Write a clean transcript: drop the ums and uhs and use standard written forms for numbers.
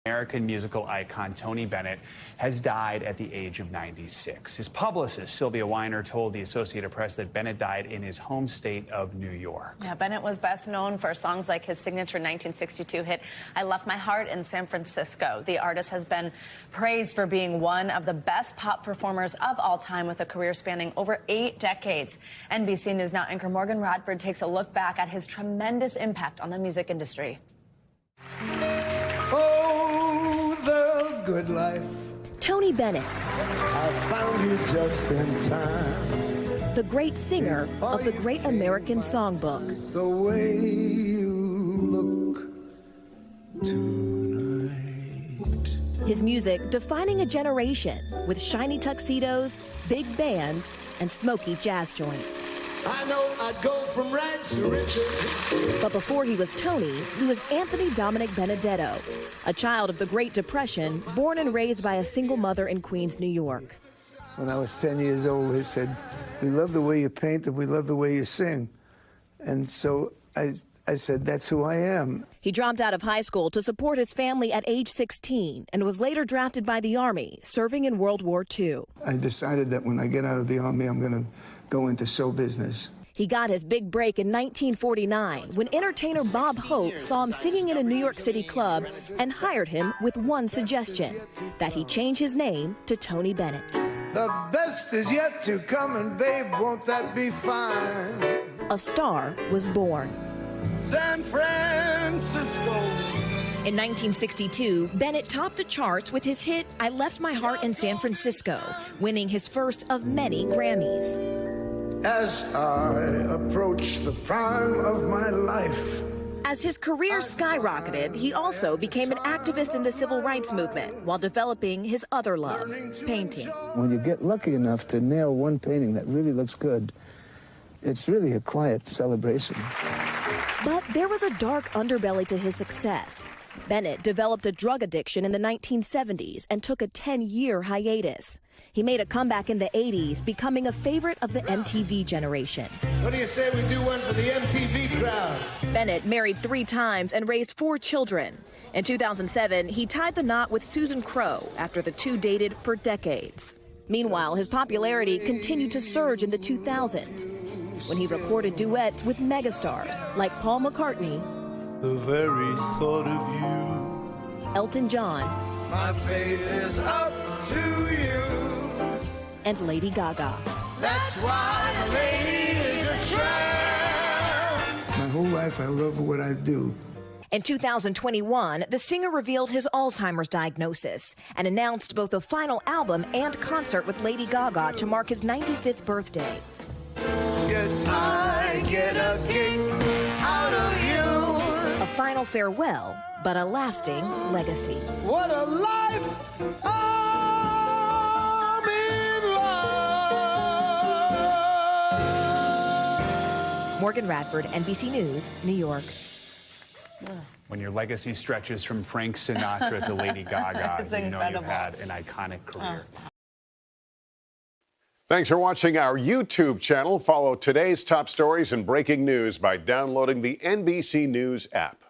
American musical icon Tony Bennett has died at the age of 96. His publicist, Sylvia Weiner, told the Associated Press that Bennett died in his home state of New York. Yeah, Bennett was best known for songs like his signature 1962 hit, I Left My Heart in San Francisco. The artist has been praised for being one of the best pop performers of all time, with a career spanning over 8 decades. NBC News Now anchor Morgan Radford takes a look back at his tremendous impact on the music industry. Good life. Tony Bennett. I found you just in time. The great singer of the Great American Songbook. The way you look tonight. His music defining a generation with shiny tuxedos, big bands, and smoky jazz joints. I know I'd go from rags to riches. But before he was Tony, he was Anthony Dominic Benedetto, a child of the Great Depression, born and raised by a single mother in Queens, New York. When I was 10 years old, he said, "We love the way you paint and we love the way you sing." And so I said, "That's who I am." He dropped out of high school to support his family at age 16 and was later drafted by the Army, serving in World War II. I decided that when I get out of the Army, I'm going to go into show business. He got his big break in 1949 when entertainer Bob Hope saw him singing in a New York City club and hired him with one suggestion, that he change his name to Tony Bennett. The best is yet to come, and babe, won't that be fine? A star was born. San Francisco. In 1962, Bennett topped the charts with his hit, I Left My Heart in San Francisco, winning his first of many Grammys. As I approach the prime of my life. As his career skyrocketed, he also became an activist in the civil rights movement while developing his other love, painting. When you get lucky enough to nail one painting that really looks good, it's really a quiet celebration. But there was a dark underbelly to his success. Bennett developed a drug addiction in the 1970s and took a 10-year hiatus. He made a comeback in the 80s, becoming a favorite of the MTV generation. What do you say we do one for the MTV crowd? Bennett married 3 times and raised 4 children. In 2007, he tied the knot with Susan Crowe after the two dated for decades. Meanwhile, his popularity continued to surge in the 2000s when he recorded duets with megastars like Paul McCartney, The very thought of you. Elton John, My fate is up to you. and Lady Gaga. That's why a lady is a tramp. My whole life, I love what I do. In 2021, the singer revealed his Alzheimer's diagnosis and announced both a final album and concert with Lady Gaga to mark his 95th birthday. I get a kick out of you. A final farewell, but a lasting legacy. What a life! I'm in love. Morgan Radford, NBC News, New York. When your legacy stretches from Frank Sinatra to Lady Gaga, It's you know you've incredible. had an iconic career. Thanks for watching our YouTube channel. Follow today's top stories and breaking news by downloading the NBC News app.